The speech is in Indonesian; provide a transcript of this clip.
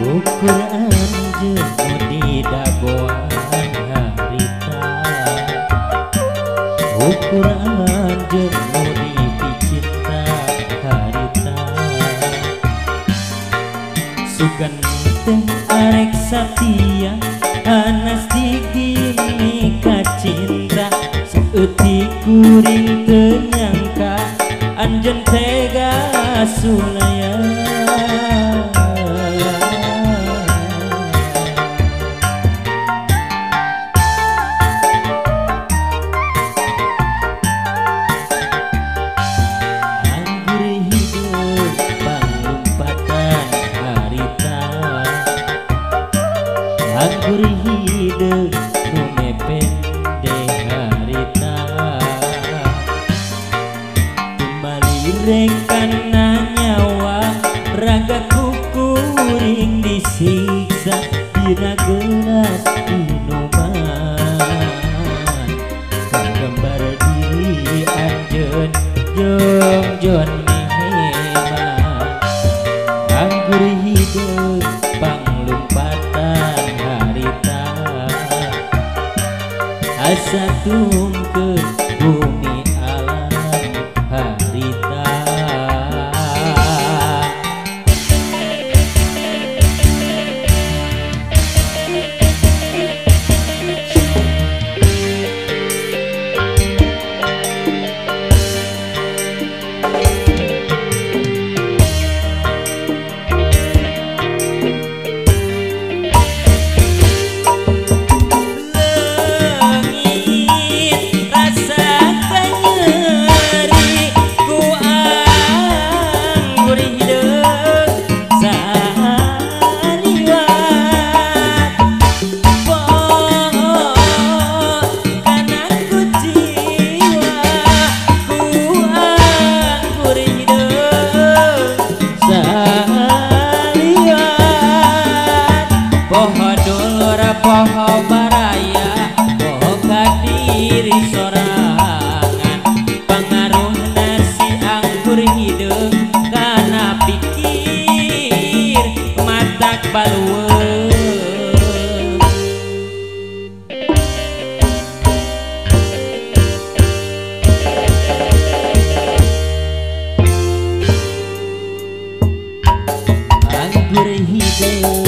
ukur anjeun di dagoan harita, ukur anjeun di picinta harita, suganteng arek satia anas digini kacinta, seutik kuring teu nyangka anjeun tega sulaya. Anggur hideung nu mepet deh harita, kembali rekana nyawa raga kukuring disiksa dina gelas minuman, kagambar diri anjeun jongjon hebat. Anggur hideung panglumpatan asa tungkeun bumi alam harita. Poho baraya, poho kadiri sorangan, pengaruh nasi anggur hideung kana pikir matak balueung. Anggur hideung